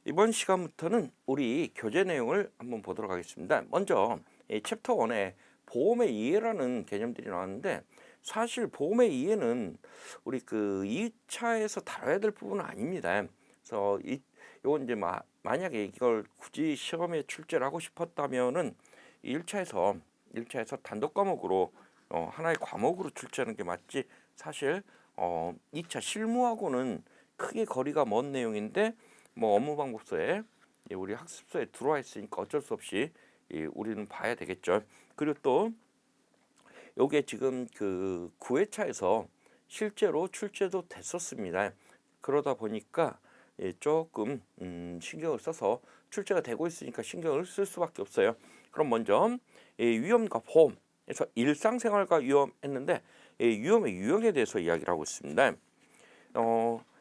이번 시간부터는 우리 교재 내용을 한번 보도록 하겠습니다. 먼저 이 챕터 1에 보험의 이해라는 개념들이 나왔는데, 사실 보험의 이해는 우리 그 2차에서 다뤄야 될 부분은 아닙니다. 그래서 요건 이제 만약에 이걸 굳이 시험에 출제를 하고 싶었다면은 1차에서 단독 과목으로 하나의 과목으로 출제하는 게 맞지, 사실 2차 실무하고는 크게 거리가 먼 내용인데 업무방법서에 우리 학습서에 들어와 있으니까 어쩔 수 없이 우리는 봐야 되겠죠. 그리고 또 요게 지금 그 9회차에서 실제로 출제도 됐었습니다. 그러다 보니까 조금 신경을 써서 출제가 되고 있으니까 신경을 쓸 수밖에 없어요. 그럼 먼저 위험과 보험에서 일상생활과 위험 했는데, 위험의 유형에 대해서 이야기를 하고 있습니다.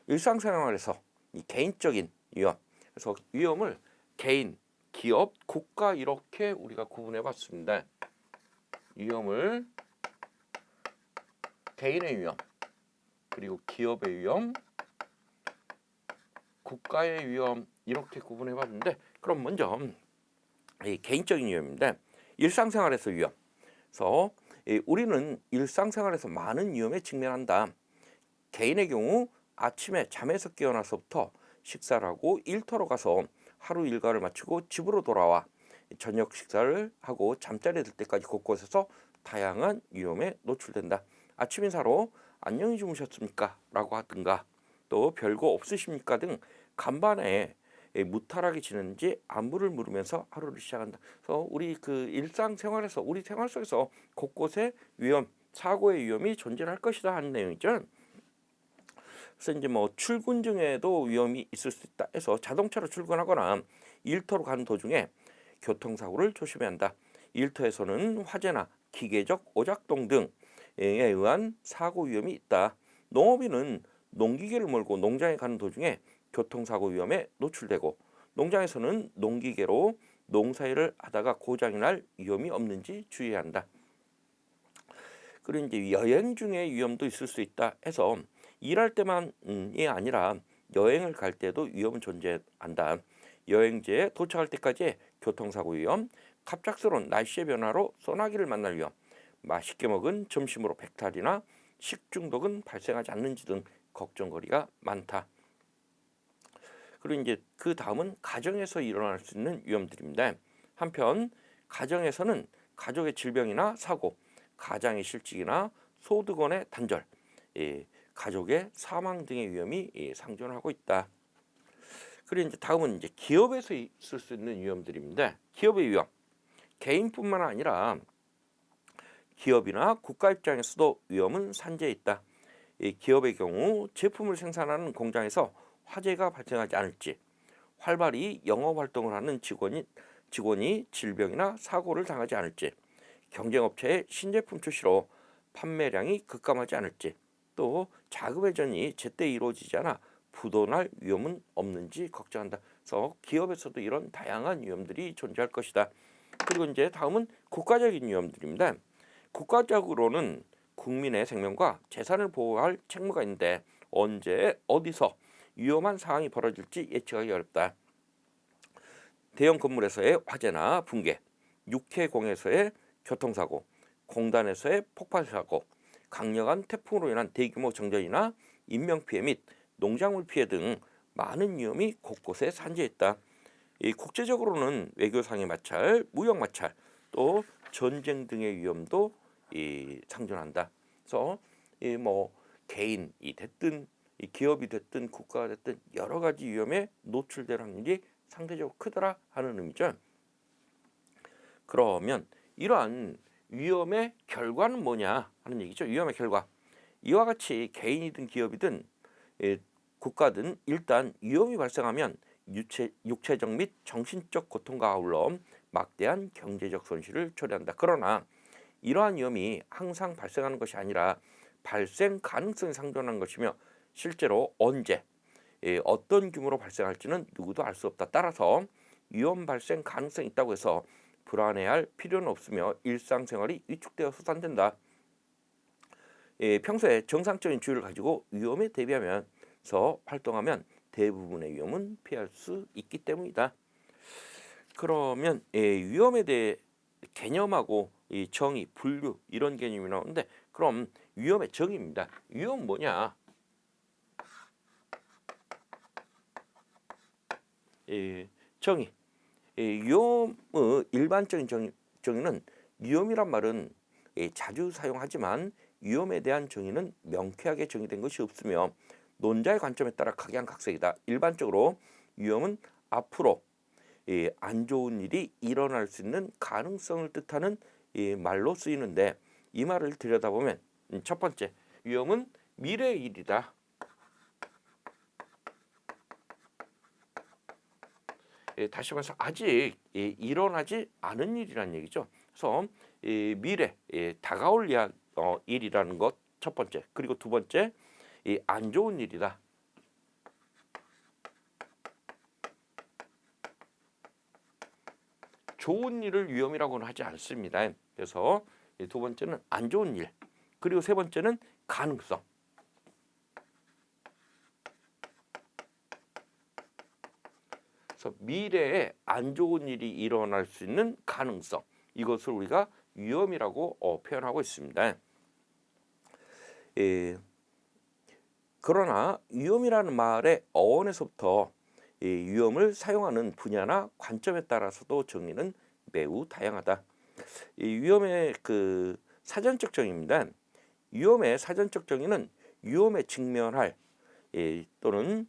일상생활에서 이 개인적인 위험, 그래서 위험을 개인, 기업, 국가 이렇게 우리가 구분해 봤습니다. 위험을 개인의 위험, 그리고 기업의 위험, 국가의 위험 이렇게 구분해 봤는데, 그럼 먼저 이 개인적인 위험인데, 일상생활에서 위험. 그래서 우리는 일상생활에서 많은 위험에 직면한다. 개인의 경우 아침에 잠에서 깨어나서부터 식사를 하고 일터로 가서 하루 일과를 마치고 집으로 돌아와 저녁 식사를 하고 잠자리에 들 때까지 곳곳에서 다양한 위험에 노출된다. 아침 인사로 안녕히 주무셨습니까? 라고 하든가, 또 별거 없으십니까? 등 간단에 무탈하게 지내는지 안부를 물으면서 하루를 시작한다. 그래서 우리 그 일상생활에서, 우리 생활 속에서 곳곳에 위험, 사고의 위험이 존재할 것이다 하는 내용이죠. 그래서 이제 출근 중에도 위험이 있을 수 있다 해서 자동차로 출근하거나 일터로 가는 도중에 교통사고를 조심해야 한다. 일터에서는 화재나 기계적 오작동 등에 의한 사고 위험이 있다. 농업인은 농기계를 몰고 농장에 가는 도중에 교통사고 위험에 노출되고, 농장에서는 농기계로 농사일을 하다가 고장이 날 위험이 없는지 주의해야 한다. 그리고 이제 여행 중에 위험도 있을 수 있다 해서 일할 때만이 아니라 여행을 갈 때도 위험은 존재한다. 여행지에 도착할 때까지 교통사고 위험, 갑작스러운 날씨의 변화로 소나기를 만날 위험, 맛있게 먹은 점심으로 배탈이나 식중독은 발생하지 않는지 등 걱정거리가 많다. 그리고 이제 그 다음은 가정에서 일어날 수 있는 위험들입니다. 한편 가정에서는 가족의 질병이나 사고, 가장의 실직이나 소득원의 단절, 가족의 사망 등의 위험이 상존하고 있다. 그리고 이제 다음은 이제 기업에서 있을 수 있는 위험들입니다. 기업의 위험, 개인뿐만 아니라 기업이나 국가 입장에서도 위험은 산재해 있다. 기업의 경우 제품을 생산하는 공장에서 화재가 발생하지 않을지, 활발히 영업 활동을 하는 직원이 질병이나 사고를 당하지 않을지, 경쟁업체의 신제품 출시로 판매량이 급감하지 않을지, 또 자금 회전이 제때 이루어지지 않아 부도날 위험은 없는지 걱정한다. 그래서 기업에서도 이런 다양한 위험들이 존재할 것이다. 그리고 이제 다음은 국가적인 위험들입니다. 국가적으로는 국민의 생명과 재산을 보호할 책무가 있는데, 언제 어디서 위험한 상황이 벌어질지 예측하기 어렵다. 대형 건물에서의 화재나 붕괴, 육해공에서의 교통사고, 공단에서의 폭발사고, 강력한 태풍으로 인한 대규모 정전이나 인명피해 및 농작물 피해 등 많은 위험이 곳곳에 산재했다. 국제적으로는 외교상의 마찰, 무역 마찰, 또 전쟁 등의 위험도 상존한다. 그래서 개인이 됐든 기업이 됐든 국가가 됐든 여러 가지 위험에 노출될 확률이 상대적으로 크더라 하는 의미죠. 그러면 이러한 위험의 결과는 뭐냐 하는 얘기죠. 위험의 결과. 이와 같이 개인이든 기업이든 국가든 일단 위험이 발생하면 육체적 및 정신적 고통과 아울러 막대한 경제적 손실을 초래한다. 그러나 이러한 위험이 항상 발생하는 것이 아니라 발생 가능성이 상존하는 것이며, 실제로 언제 어떤 규모로 발생할지는 누구도 알 수 없다. 따라서 위험 발생 가능성이 있다고 해서 불안해할 필요는 없으며 일상생활이 위축되어 소산된다. 평소에 정상적인 주의를 가지고 위험에 대비하면서 활동하면 대부분의 위험은 피할 수 있기 때문이다. 그러면 위험에 대해 개념하고 이 정의, 분류 이런 개념이 나오는데 그럼 위험의 정의입니다. 위험 뭐냐? 정의. 위험의 일반적인 정의는 위험이란 말은 자주 사용하지만 위험에 대한 정의는 명쾌하게 정의된 것이 없으며 논자의 관점에 따라 각양각색이다. 일반적으로 위험은 앞으로 안 좋은 일이 일어날 수 있는 가능성을 뜻하는 말로 쓰이는데 이 말을 들여다보면 첫 번째, 위험은 미래의 일이다. 다시 말해서 아직 일어나지 않은 일이라는 얘기죠. 그래서 미래, 다가올 일이라는 것 첫 번째. 그리고 두 번째, 안 좋은 일이다. 좋은 일을 위험이라고는 하지 않습니다. 그래서 두 번째는 안 좋은 일. 그리고 세 번째는 가능성. 그래서 미래에 안 좋은 일이 일어날 수 있는 가능성. 이것을 우리가 위험이라고 표현하고 있습니다. 그러나 위험이라는 말의 어원에서부터 위험을 사용하는 분야나 관점에 따라서도 정의는 매우 다양하다. 위험의 그 사전적 정의입니다. 위험의 사전적 정의는 위험에 직면할 또는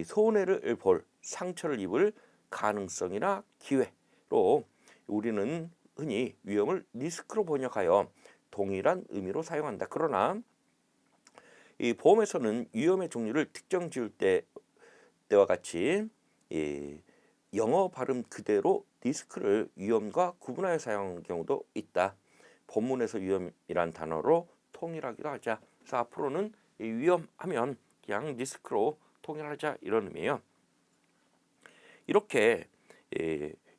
손해를 볼, 상처를 입을 가능성이나 기회로 우리는 흔히 위험을 리스크로 번역하여 동일한 의미로 사용한다. 그러나 이 보험에서는 위험의 종류를 특정 지을 때와 같이 영어 발음 그대로 리스크를 위험과 구분하여 사용하는 경우도 있다. 본문에서 위험이란 단어로 통일하기도 하자. 그래서 앞으로는 위험하면 그냥 리스크로 통일하자 이런 의미예요. 이렇게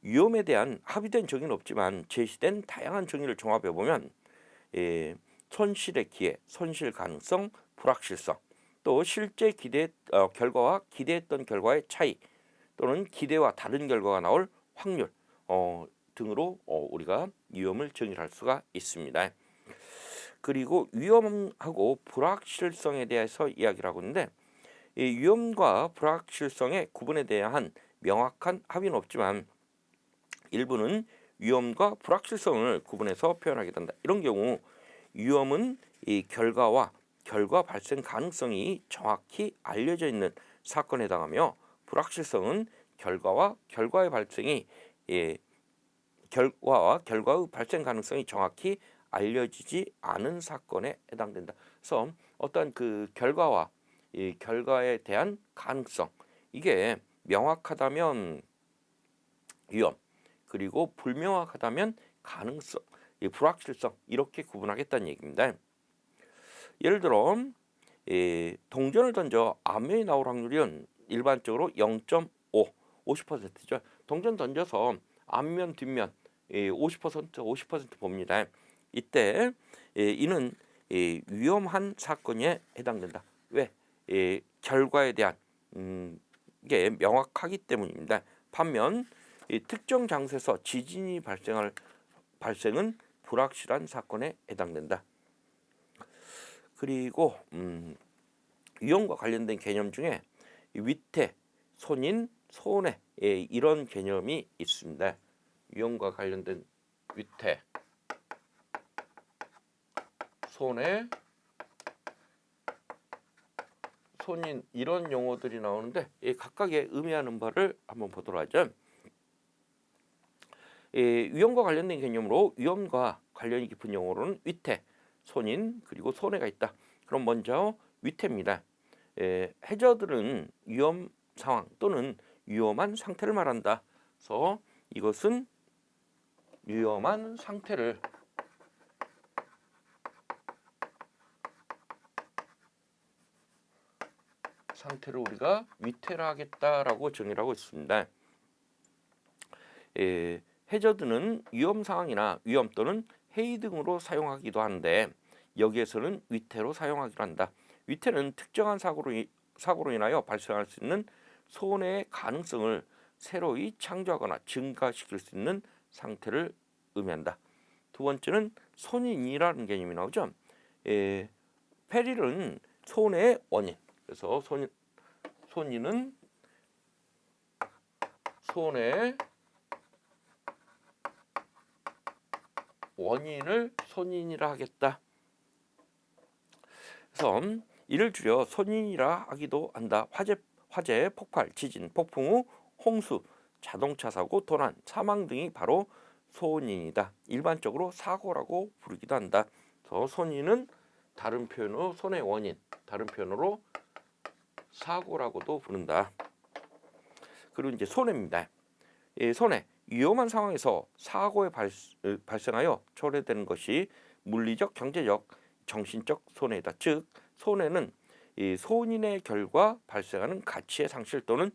위험에 대한 합의된 정의는 없지만 제시된 다양한 정의를 종합해 보면 손실의 기회, 손실 가능성, 불확실성, 또 실제 결과와 기대했던 결과의 차이, 또는 기대와 다른 결과가 나올 확률 등으로 우리가 위험을 정의할 수가 있습니다. 그리고 위험하고 불확실성에 대해서 이야기를 하고 있는데 이 위험과 불확실성의 구분에 대한 명확한 합의는 없지만 일부는 위험과 불확실성을 구분해서 표현하게 된다. 이런 경우 위험은 이 결과 발생 가능성이 정확히 알려져 있는 사건에 해당하며 불확실성은 결과의 발생이 결과와 결과의 발생 가능성이 정확히 알려지지 않은 사건에 해당된다. 그래서 어떤 그 결과와 이 결과에 대한 가능성 이게 명확하다면 위험, 그리고 불명확하다면 가능성, 불확실성 이렇게 구분하겠다는 얘기입니다. 예를 들어 동전을 던져 앞면이 나올 확률은 일반적으로 0.5, 50%죠. 동전 던져서 앞면, 뒷면 50% 봅니다. 이때 이는 위험한 사건에 해당된다. 왜? 결과에 대한 이게 명확하기 때문입니다. 반면 특정 장소에서 지진이 발생은 불확실한 사건에 해당된다. 그리고 위험과 관련된 개념 중에 위태, 손인, 손해 이런 개념이 있습니다. 위험과 관련된 위태, 손해, 손인 이런 용어들이 나오는데 각각의 의미하는 바를 한번 보도록 하죠. 위험과 관련된 개념으로 위험과 관련이 깊은 용어로는 위태, 손인 그리고 손해가 있다. 그럼 먼저 위태입니다. 해저들은 위험 상황 또는 위험한 상태를 말한다. 그래서 이것은 위험한 상태를 우리가 위태라 하겠다라고 정의를 하고 있습니다. 해저드는 위험 상황이나 위험 또는 해이 등으로 사용하기도 하는데 여기에서는 위태로 사용하기로 한다. 위태는 특정한 사고로 인하여 발생할 수 있는 손해의 가능성을 새로이 창조하거나 증가시킬 수 있는 상태를 의미한다. 두 번째는 손인이라는 개념이 나오죠. 페릴은 손해의 원인. 그래서 손인은 손해의 원인을 손인이라 하겠다. 그래서 이를 줄여 손인이라 하기도 한다. 화재, 폭발, 지진, 폭풍 후 홍수, 자동차 사고, 도난, 사망 등이 바로 손인이다. 일반적으로 사고라고 부르기도 한다. 그래서 손인은 다른 표현으로 손의 원인, 다른 표현으로 사고라고도 부른다. 그리고 이제 손해입니다. 손해, 위험한 상황에서 사고에 발생하여 초래되는 것이 물리적, 경제적, 정신적 손해다. 즉 손해는 손인의 결과 발생하는 가치의 상실 또는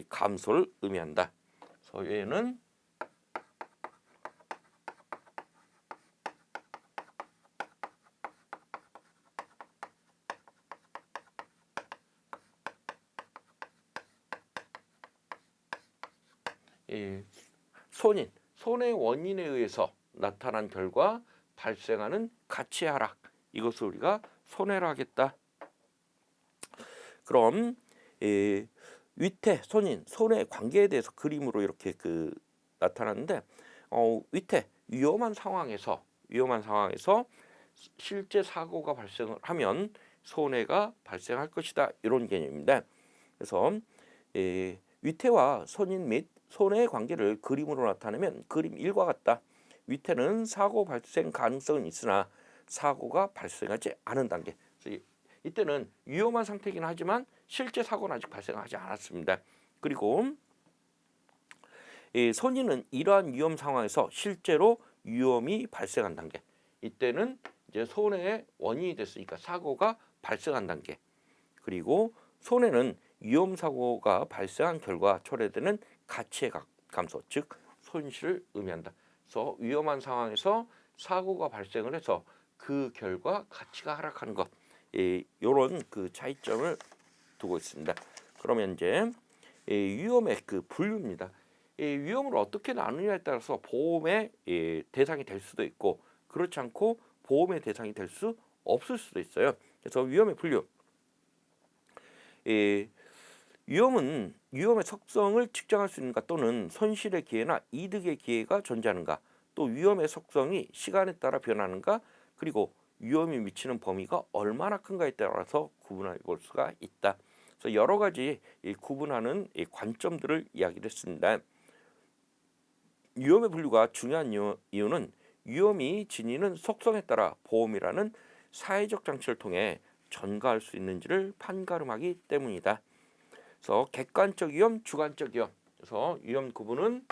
감소를 의미한다. 그래서 얘는 손의 원인에 의해서 나타난 결과 발생하는 가치 하락, 이것을 우리가 손해라 하겠다. 그럼 위태, 손의 관계에 대해서 그림으로 이렇게 나타나는데 위태, 위험한 상황에서 실제 사고가 발생을 하면 손해가 발생할 것이다, 이런 개념입니다. 그래서 위태와 손인 및 손해의 관계를 그림으로 나타내면 그림 1과 같다. 위태는 사고 발생 가능성은 있으나 사고가 발생하지 않은 단계. 그래서 이때는 위험한 상태이긴 하지만 실제 사고는 아직 발생하지 않았습니다. 그리고 손인은 이러한 위험 상황에서 실제로 위험이 발생한 단계. 이때는 이제 손해의 원인이 됐으니까 사고가 발생한 단계. 그리고 손해는 위험 사고가 발생한 결과 초래되는 가치의 감소, 즉 손실을 의미한다. 그래서 위험한 상황에서 사고가 발생을 해서 그 결과 가치가 하락하는 것, 이런 차이점을 두고 있습니다. 그러면 이제 위험의 분류입니다. 위험을 어떻게 나누냐에 따라서 보험의 대상이 될 수도 있고 그렇지 않고 보험의 대상이 될 수 없을 수도 있어요. 그래서 위험의 분류. 위험의 속성을 측정할 수 있는가, 또는 손실의 기회나 이득의 기회가 존재하는가, 또 위험의 속성이 시간에 따라 변하는가, 그리고 위험이 미치는 범위가 얼마나 큰가에 따라서 구분해 볼 수가 있다. 그래서 여러 가지 구분하는 관점들을 이야기를 했습니다. 위험의 분류가 중요한 이유는 위험이 지니는 속성에 따라 보험이라는 사회적 장치를 통해 전가할 수 있는지를 판가름하기 때문이다. 그래서 객관적 위험, 주관적 위험. 그래서 위험 구분은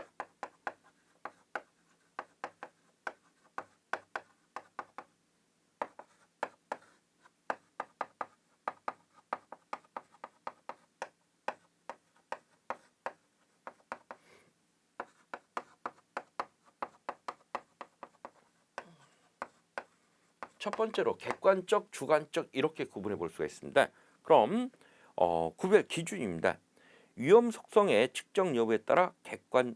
첫 번째로 객관적, 주관적, 이렇게 구분해 볼 수가 있습니다. 그럼 구별 기준입니다. 위험 속성의 측정 여부에 따라 객관적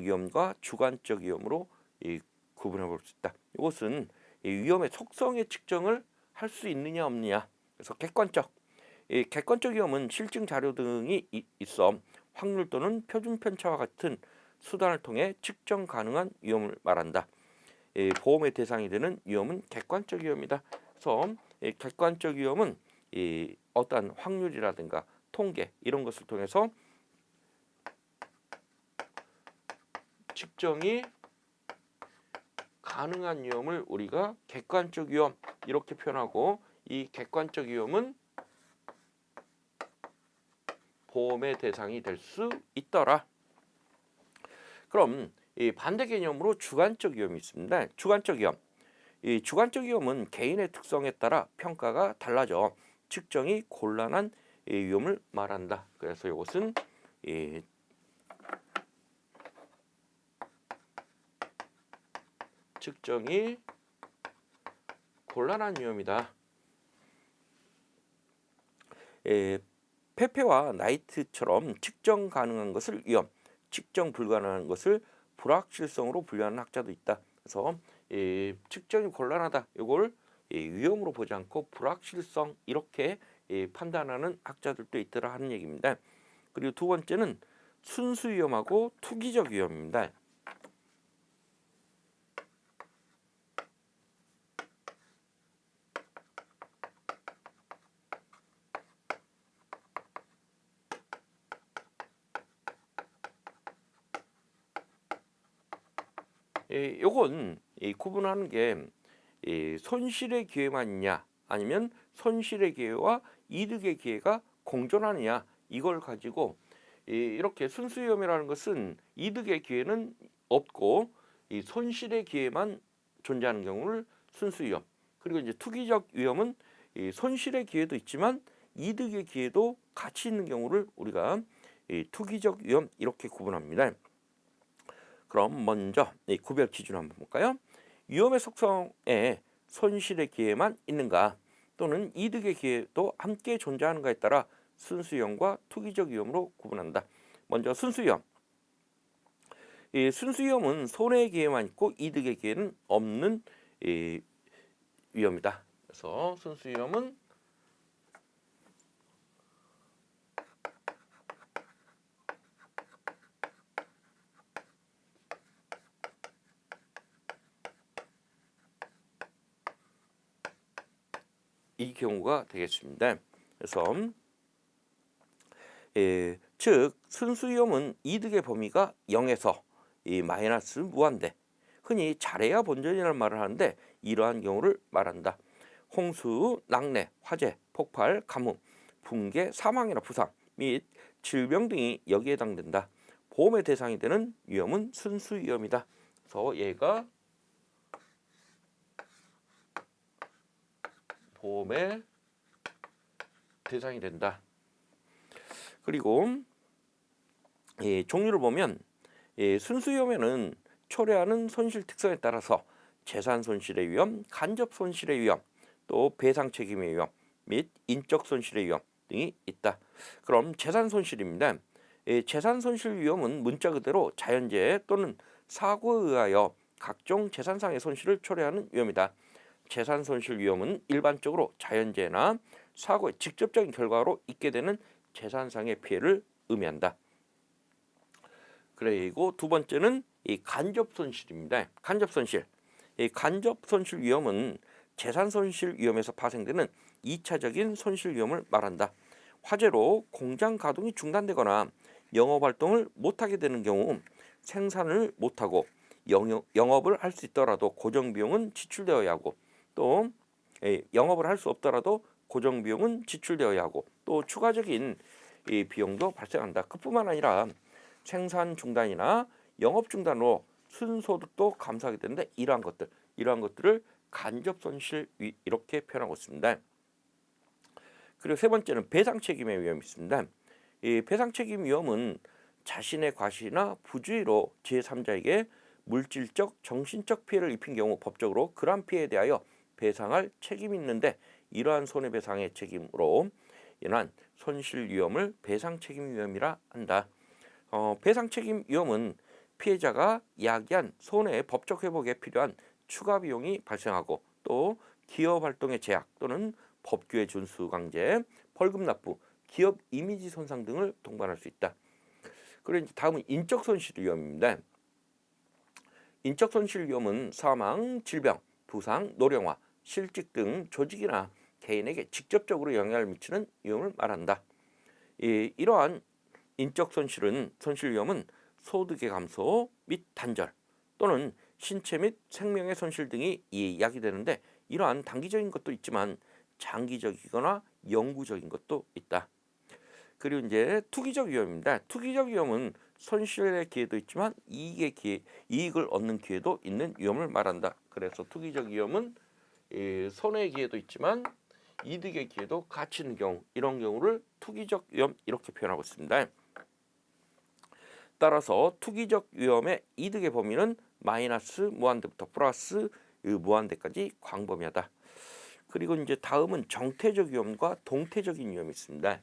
위험과 주관적 위험으로 구분해 볼 수 있다. 이것은 위험의 속성의 측정을 할 수 있느냐 없느냐. 그래서 객관적 위험은 실증 자료 등이 있어 확률 또는 표준 편차와 같은 수단을 통해 측정 가능한 위험을 말한다. 보험의 대상이 되는 위험은 객관적 위험이다. 그래서 객관적 위험은 어떠한 확률이라든가 통계 이런 것을 통해서 측정이 가능한 위험을 우리가 객관적 위험 이렇게 표현하고, 이 객관적 위험은 보험의 대상이 될 수 있더라. 그럼 반대 개념으로 주관적 위험이 있습니다. 주관적 위험. 이 주관적 위험은 개인의 특성에 따라 평가가 달라져 측정이 곤란한 위험을 말한다. 그래서 이것은 측정이 곤란한 위험이다. 페페와 나이트처럼 측정 가능한 것을 위험, 측정 불가능한 것을 불확실성으로 분류하는 학자도 있다. 그래서 측정이 곤란하다. 이걸 위험으로 보지 않고 불확실성 이렇게 판단하는 학자들도 있더라 하는 얘기입니다. 그리고 두 번째는 순수 위험하고 투기적 위험입니다. 요건 구분하는 게 손실의 기회만 있냐 아니면 손실의 기회와 이득의 기회가 공존하느냐 이걸 가지고 이렇게 순수 위험이라는 것은 이득의 기회는 없고 이 손실의 기회만 존재하는 경우를 순수 위험. 그리고 이제 투기적 위험은 이 손실의 기회도 있지만 이득의 기회도 같이 있는 경우를 우리가 투기적 위험 이렇게 구분합니다. 그럼 먼저 구별 기준 한번 볼까요? 위험의 속성에 손실의 기회만 있는가 또는 이득의 기회도 함께 존재하는가에 따라 순수위험과 투기적 위험으로 구분한다. 먼저 순수위험. 이 순수위험은 손해의 기회만 있고 이득의 기회는 없는 위험이다. 그래서 순수위험은 이 경우가 되겠습니다. 그래서 즉 순수위험은 이득의 범위가 0에서 마이너스 무한대. 흔히 잘해야 본전이라는 말을 하는데 이러한 경우를 말한다. 홍수, 낙뢰, 화재, 폭발, 가뭄, 붕괴, 사망이나 부상 및 질병 등이 여기에 해당된다. 보험의 대상이 되는 위험은 순수위험이다. 그래서 얘가 보험의 대상이 된다. 그리고 종류를 보면 순수위험에는 초래하는 손실 특성에 따라서 재산 손실의 위험, 간접 손실의 위험, 또 배상 책임의 위험 및 인적 손실의 위험 등이 있다. 그럼 재산 손실입니다. 재산 손실 위험은 문자 그대로 자연재해 또는 사고에 의하여 각종 재산상의 손실을 초래하는 위험이다. 재산 손실 위험은 일반적으로 자연재해나 사고의 직접적인 결과로 있게 되는 재산상의 피해를 의미한다. 그리고 두 번째는 이 간접 손실입니다. 간접 손실. 이 간접 손실 위험은 재산 손실 위험에서 파생되는 2차적인 손실 위험을 말한다. 화재로 공장 가동이 중단되거나 영업 활동을 못하게 되는 경우 생산을 못하고 영업을 할 수 있더라도 고정 비용은 지출되어야 하고 또 영업을 할 수 없더라도 고정 비용은 지출되어야 하고 또 추가적인 이 비용도 발생한다. 그뿐만 아니라 생산 중단이나 영업 중단으로 순소득도 감소하게 되는데 이러한 것들을 간접 손실 이렇게 표현하고 있습니다. 그리고 세 번째는 배상 책임의 위험이 있습니다. 이 배상 책임 위험은 자신의 과실이나 부주의로 제3자에게 물질적, 정신적 피해를 입힌 경우 법적으로 그러한 피해에 대하여 배상할 책임이 있는데 이러한 손해배상의 책임으로 인한 손실 위험을 배상 책임 위험이라 한다. 배상 책임 위험은 피해자가 야기한 손해의 법적 회복에 필요한 추가 비용이 발생하고 또 기업 활동의 제약 또는 법규의 준수 강제, 벌금 납부, 기업 이미지 손상 등을 동반할 수 있다. 그리고 이제 다음은 인적 손실 위험입니다. 인적 손실 위험은 사망, 질병, 부상, 노령화, 실직 등 조직이나 개인에게 직접적으로 영향을 미치는 위험을 말한다. 이러한 인적 손실 위험은 소득의 감소 및 단절 또는 신체 및 생명의 손실 등이 야기되는데 이러한 단기적인 것도 있지만 장기적이거나 영구적인 것도 있다. 그리고 이제 투기적 위험입니다. 투기적 위험은 손실의 기회도 있지만 이익을 얻는 기회도 있는 위험을 말한다. 그래서 투기적 위험은 손해의 기회도 있지만 이득의 기회도 같이 있는 경우 이런 경우를 투기적 위험 이렇게 표현하고 있습니다. 따라서 투기적 위험의 이득의 범위는 마이너스 무한대부터 플러스 무한대까지 광범위하다. 그리고 이제 다음은 정태적 위험과 동태적인 위험이 있습니다.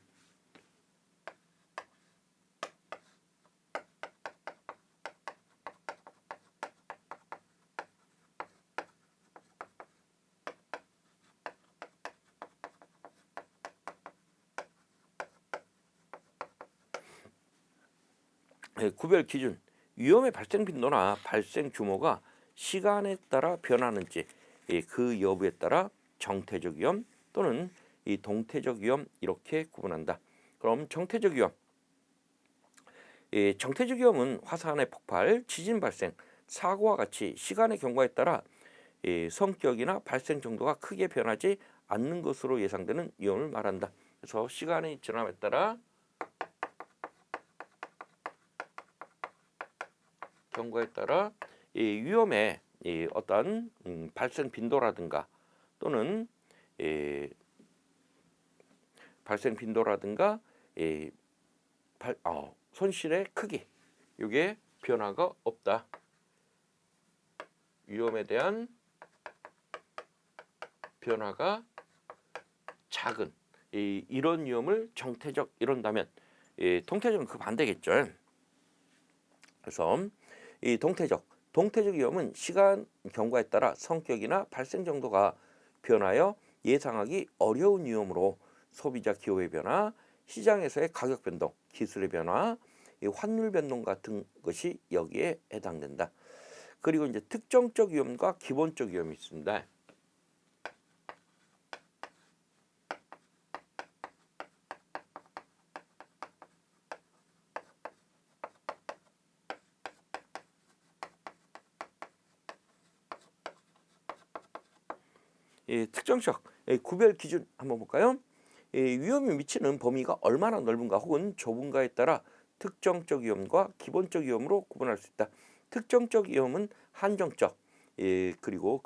구별 기준, 위험의 발생 빈도나 발생 규모가 시간에 따라 변하는지 그 여부에 따라 정태적 위험 또는 이 동태적 위험 이렇게 구분한다. 그럼 정태적 위험, 정태적 위험은 화산의 폭발, 지진 발생, 사고와 같이 시간의 경과에 따라 성격이나 발생 정도가 크게 변하지 않는 것으로 예상되는 위험을 말한다. 그래서 시간의 지남에 따라 경과에 따라 이 위험의 어떤 발생 빈도라든가 또는 발생 빈도라든가 손실의 크기 이게 변화가 없다. 위험에 대한 변화가 작은 이런 위험을 정태적 이런다면 동태적은 그 반대겠죠. 그래서 이 동태적 위험은 시간 경과에 따라 성격이나 발생 정도가 변하여 예상하기 어려운 위험으로 소비자 기호의 변화, 시장에서의 가격 변동, 기술의 변화, 환율 변동 같은 것이 여기에 해당된다. 그리고 이제 특정적 위험과 기본적 위험이 있습니다. 특정적 구별 기준 한번 볼까요? 위험이 미치는 범위가 얼마나 넓은가 혹은 좁은가에 따라 특정적 위험과 기본적 위험으로 구분할 수 있다. 특정적 위험은 한정적, 그리고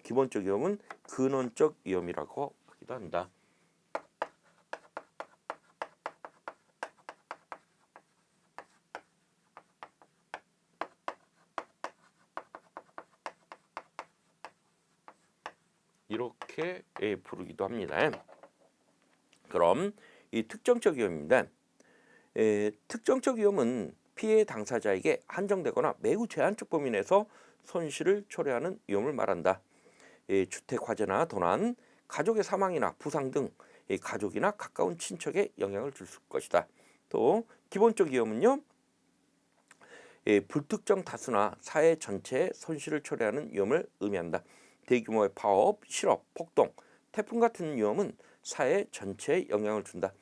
기본적 위험은 근원적 위험이라고 하기도 한다. 이렇게 부르기도 합니다. 그럼 이 특정적 위험입니다. 특정적 위험은 피해 당사자에게 한정되거나 매우 제한적 범위 내에서 손실을 초래하는 위험을 말한다. 주택 화재나 도난, 가족의 사망이나 부상 등 가족이나 가까운 친척에 영향을 줄 것이다. 또 기본적 위험은요, 불특정 다수나 사회 전체에 손실을 초래하는 위험을 의미한다. 대규모의 파업, 실업, 폭동, 태풍 같은 위험은 사회 전체에 영향을 준다.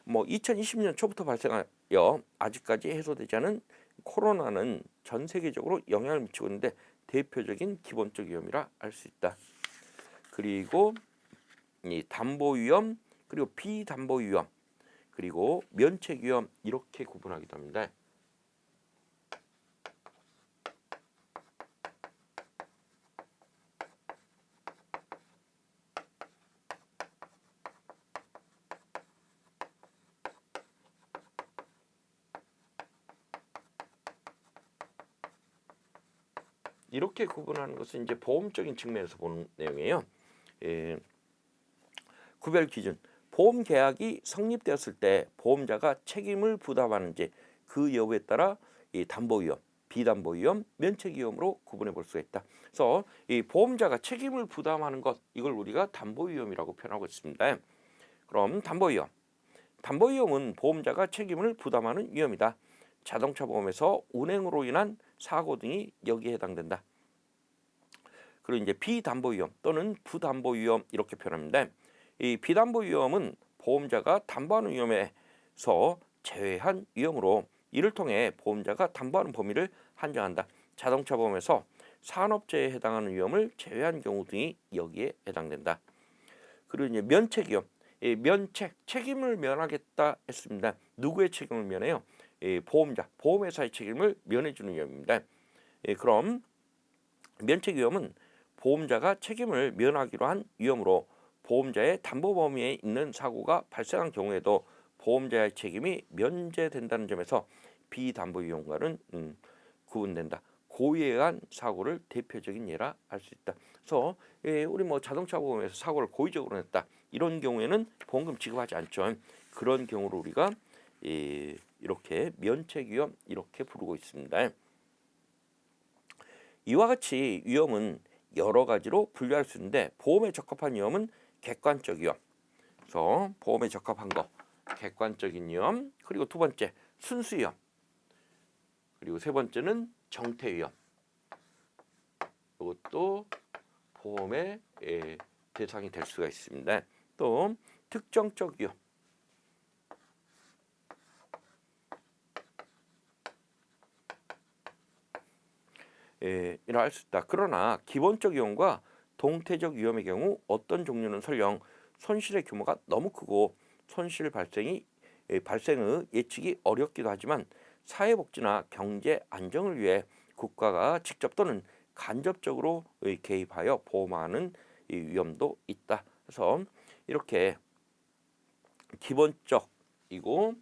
2020년 초부터 발생하여 아직까지 해소되지 않은 코로나는 전 세계적으로 영향을 미치고 있는데 대표적인 기본적 위험이라 할 수 있다. 그리고 이 담보 위험, 그리고 비담보 위험, 그리고 면책 위험 이렇게 구분하기도 합니다. 이렇게 구분하는 것은 이제 보험적인 측면에서 보는 내용이에요. 구별 기준. 보험 계약이 성립되었을 때 보험자가 책임을 부담하는지 그 여부에 따라 이 담보 위험, 비담보 위험, 면책 위험으로 구분해 볼 수가 있다. 그래서 이 보험자가 책임을 부담하는 것 이걸 우리가 담보 위험이라고 표현하고 있습니다. 그럼 담보 위험. 담보 위험은 보험자가 책임을 부담하는 위험이다. 자동차 보험에서 운행으로 인한 사고 등이 여기에 해당된다. 그리고 이제 비담보 위험 또는 부담보 위험 이렇게 표현합니다. 이 비담보 위험은 보험자가 담보하는 위험에서 제외한 위험으로 이를 통해 보험자가 담보하는 범위를 한정한다. 자동차 보험에서 산업재해에 해당하는 위험을 제외한 경우 등이 여기에 해당된다. 그리고 이제 면책 위험, 책임을 면하겠다 했습니다. 누구의 책임을 면해요? 보험자, 보험회사의 책임을 면해주는 위험입니다. 그럼 면책 위험은 보험자가 책임을 면하기로 한 위험으로 보험자의 담보 범위에 있는 사고가 발생한 경우에도 보험자의 책임이 면제된다는 점에서 비담보 위험과는 구분된다. 고의에 의한 사고를 대표적인 예라 할 수 있다. 그래서 우리 자동차 보험에서 사고를 고의적으로 냈다. 이런 경우에는 보험금 지급하지 않죠. 그런 경우를 우리가 이렇게 면책 위험 이렇게 부르고 있습니다. 이와 같이 위험은 여러 가지로 분류할 수 있는데 보험에 적합한 위험은 객관적 위험. 그래서 보험에 적합한 거 객관적인 위험. 그리고 두 번째 순수 위험. 그리고 세 번째는 정태 위험. 이것도 보험의 대상이 될 수가 있습니다. 또 특정적 위험. 이라 할 수 있다. 그러나 기본적 위험과 동태적 위험의 경우 어떤 종류는 설령 손실의 규모가 너무 크고 손실 발생의 예측이 어렵기도 하지만 사회복지나 경제 안정을 위해 국가가 직접 또는 간접적으로 개입하여 보험하는 이 위험도 있다. 그래서 이렇게 기본적이고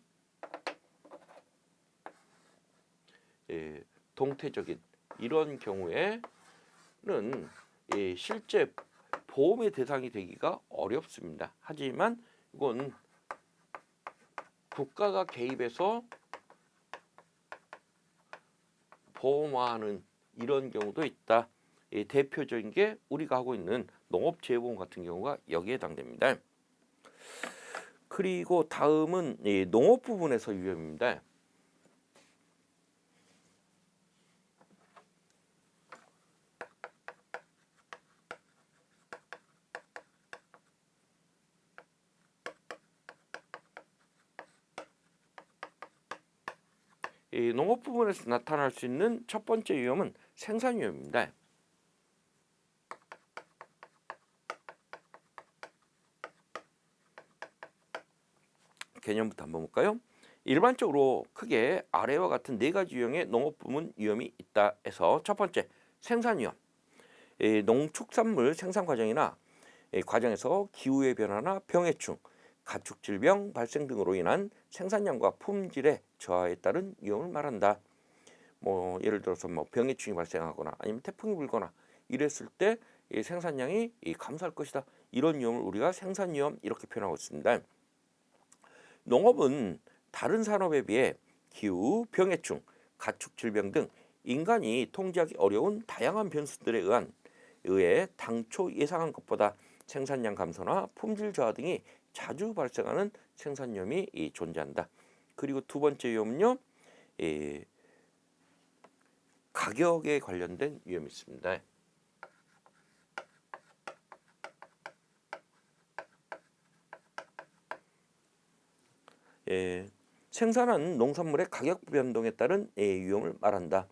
동태적인 이런 경우에는 실제 보험의 대상이 되기가 어렵습니다. 하지만 이건 국가가 개입해서 보험화하는 이런 경우도 있다. 대표적인 게 우리가 하고 있는 농업재해보험 같은 경우가 여기에 해당됩니다. 그리고 다음은 농업 부분에서 위험입니다. 이 농업 부분에서 나타날 수 있는 첫 번째 위험은 생산 위험입니다. 개념부터 한번 볼까요? 일반적으로 크게 아래와 같은 네 가지 유형의 농업 부문 위험이 있다 해서 첫 번째 생산 위험. 농축산물 생산 과정이나 과정에서 기후의 변화나 병해충, 가축 질병 발생 등으로 인한 생산량과 품질의 저하에 따른 위험을 말한다. 뭐 예를 들어서 뭐 병해충이 발생하거나 아니면 태풍이 불거나 이랬을 때 생산량이 감소할 것이다. 이런 위험을 우리가 생산 위험 이렇게 표현하고 있습니다. 농업은 다른 산업에 비해 기후, 병해충, 가축 질병 등 인간이 통제하기 어려운 다양한 변수들에 의해 당초 예상한 것보다 생산량 감소나 품질 저하 등이 자주 발생하는 생산 위험이 존재한다. 그리고 두 번째 위험은요, 가격에 관련된 위험이 있습니다. 생산한 농산물의 가격 변동에 따른 위험을 말한다.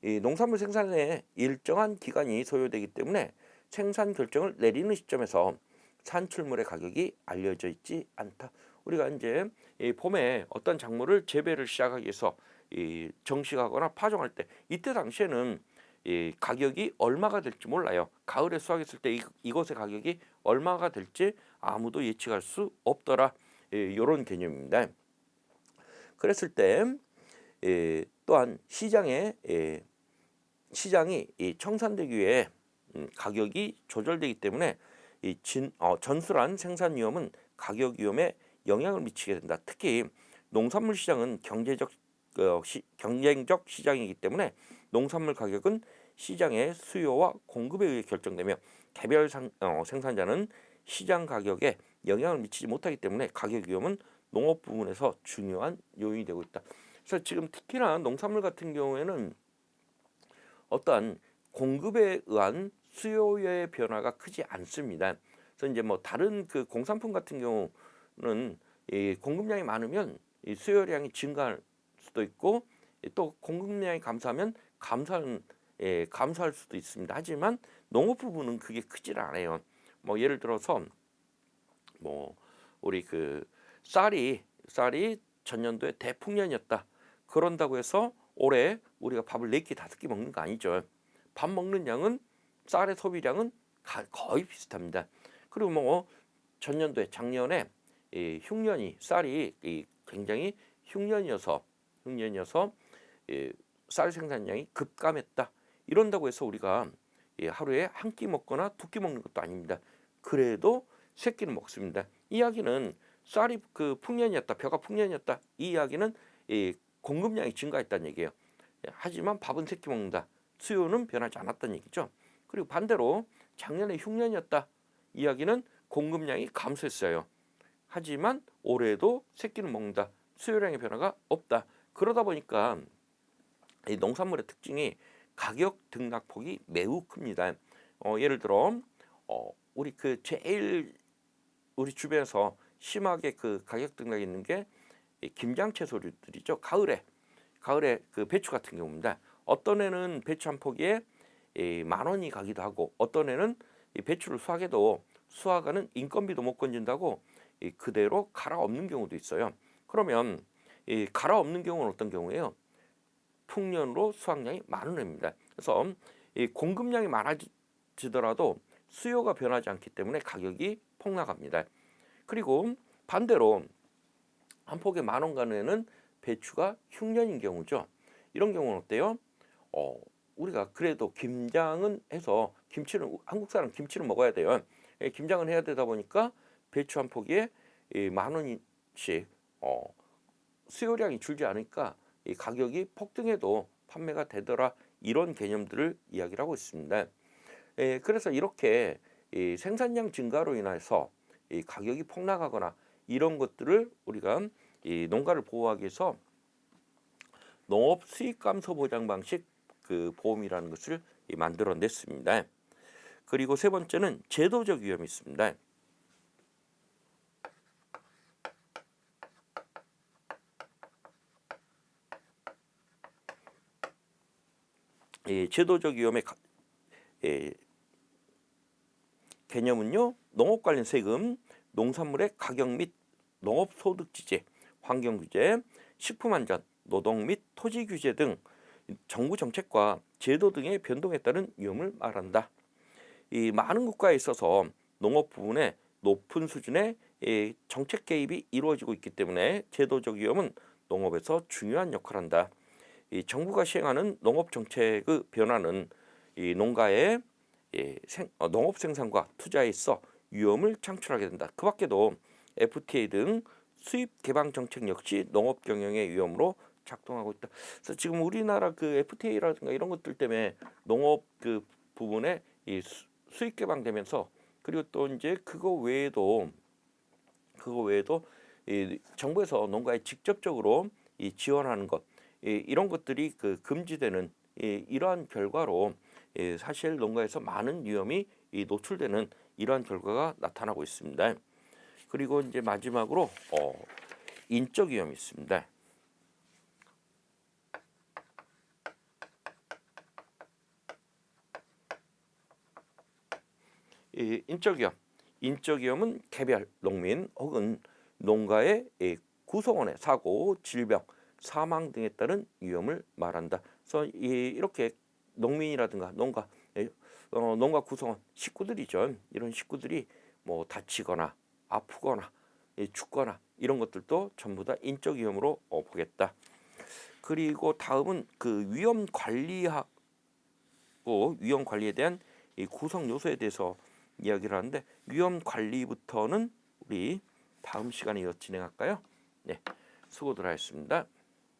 이 농산물 생산에 일정한 기간이 소요되기 때문에 생산 결정을 내리는 시점에서 산출물의 가격이 알려져 있지 않다. 우리가 이제 이 봄에 어떤 작물을 재배를 시작하기 위해서 정식하거나 파종할 때 이때 당시에는 이 가격이 얼마가 될지 몰라요. 가을에 수확했을 때 이것의 가격이 얼마가 될지 아무도 예측할 수 없더라. 이런 개념입니다. 그랬을 때 또한 시장이 청산되기 위해 가격이 조절되기 때문에 전술한 생산 위험은 가격 위험에 영향을 미치게 된다. 특히 농산물 시장은 경쟁적 시장이기 때문에 농산물 가격은 시장의 수요와 공급에 의해 결정되며 개별 생산자는 시장 가격에 영향을 미치지 못하기 때문에 가격 위험은 농업 부문에서 중요한 요인이 되고 있다. 그래서 지금 특히나 농산물 같은 경우에는 어떠한 공급에 의한 수요의 변화가 크지 않습니다. 그래서 이제 뭐 다른 그 공산품 같은 경우는 공급량이 많으면 수요량이 증가할 수도 있고 또 공급량이 감소하면 감소할 수도 있습니다. 하지만 농업 부분은 그게 크질 않아요. 뭐 예를 들어서 뭐 우리 그 쌀이 전년도에 대풍년이었다. 그런다고 해서 올해 우리가 밥을 4끼 5끼 먹는 거 아니죠. 밥 먹는 양은 쌀의 소비량은 거의 비슷합니다. 그리고 뭐 전년도에 작년에 흉년이 쌀이 굉장히 흉년이어서 쌀 생산량이 급감했다. 이런다고 해서 우리가 하루에 한 끼 먹거나 2끼 먹는 것도 아닙니다. 그래도 3끼는 먹습니다. 이 이야기는 쌀이 그 풍년이었다, 벼가 풍년이었다. 이 이야기는 공급량이 증가했다는 얘기예요. 하지만 밥은 3끼 먹는다. 수요는 변하지 않았다는 얘기죠. 그리고 반대로 작년에 흉년이었다. 이야기는 공급량이 감소했어요. 하지만 올해도 3끼는 먹는다. 수요량의 변화가 없다. 그러다 보니까 이 농산물의 특징이 가격 등락폭이 매우 큽니다. 예를 들어 우리 그 제일 우리 주변에서 심하게 그 가격 등락이 있는 게 이 김장 채소류들이죠. 가을에 그 배추 같은 경우입니다. 어떤 애는 배추 한 포기에 10,000원이 가기도 하고, 어떤 애는 이 배추를 수확해도 수확하는 인건비도 못 건진다고 그대로 갈아 엎는 경우도 있어요. 그러면 이 갈아 엎는 경우는 어떤 경우예요? 풍년으로 수확량이 많은 해입니다. 그래서 이 공급량이 많아지더라도 수요가 변하지 않기 때문에 가격이 폭락합니다. 그리고 반대로 한 폭에 10,000원 가는 애는 배추가 흉년인 경우죠. 이런 경우는 어때요? 우리가 그래도 김장은 해서 김치는 한국 사람 김치는 먹어야 돼요. 김장은 해야 되다 보니까 배추 한 포기에 10,000원씩 수요량이 줄지 않으니까 이 가격이 폭등해도 판매가 되더라, 이런 개념들을 이야기를 하고 있습니다. 그래서 이렇게 이 생산량 증가로 인해서 이 가격이 폭락하거나 이런 것들을 우리가 이 농가를 보호하기 위해서 농업 수익 감소 보장 방식 그 보험이라는 것을 만들어냈습니다. 그리고 세 번째는 제도적 위험이 있습니다. 제도적 위험의 개념은요, 농업 관련 세금, 농산물의 가격 및 농업 소득 지재, 환경 규제, 식품 안전, 노동 및 토지 규제 등 정부 정책과 제도 등의 변동에 따른 위험을 말한다. 이 많은 국가에 있어서 농업 부분에 높은 수준의 정책 개입이 이루어지고 있기 때문에 제도적 위험은 농업에서 중요한 역할을 한다. 이 정부가 시행하는 농업 정책의 변화는 이 농가의 농업 생산과 투자에 있어 위험을 창출하게 된다. 그 밖에도 FTA 등 수입 개방 정책 역시 농업 경영의 위험으로 작동하고 있다. 그래서 지금 우리나라 그 FTA라든가 이런 것들 때문에 농업 그 부분에 이 수입 개방되면서, 그리고 또 이제 그거 외에도 이 정부에서 농가에 직접적으로 이 지원하는 것, 이런 것들이 그 금지되는 이러한 결과로 사실 농가에서 많은 위험이 노출되는 이러한 결과가 나타나고 있습니다. 그리고 이제 마지막으로 인적 위험이 있습니다. 이 인적 위험은 개별 농민 혹은 농가의 구성원의 사고, 질병, 사망 등에 따른 위험을 말한다. 그래서 이렇게 농민이라든가 농가 구성원 식구들이죠. 이런 식구들이 뭐 다치거나 아프거나 죽거나 이런 것들도 전부 다 인적 위험으로 보겠다. 그리고 다음은 그 위험 관리에 대한 이 구성 요소에 대해서 이야기를 하는데, 위험 관리부터는 우리 다음 시간에 진행할까요? 네, 수고들 하셨습니다.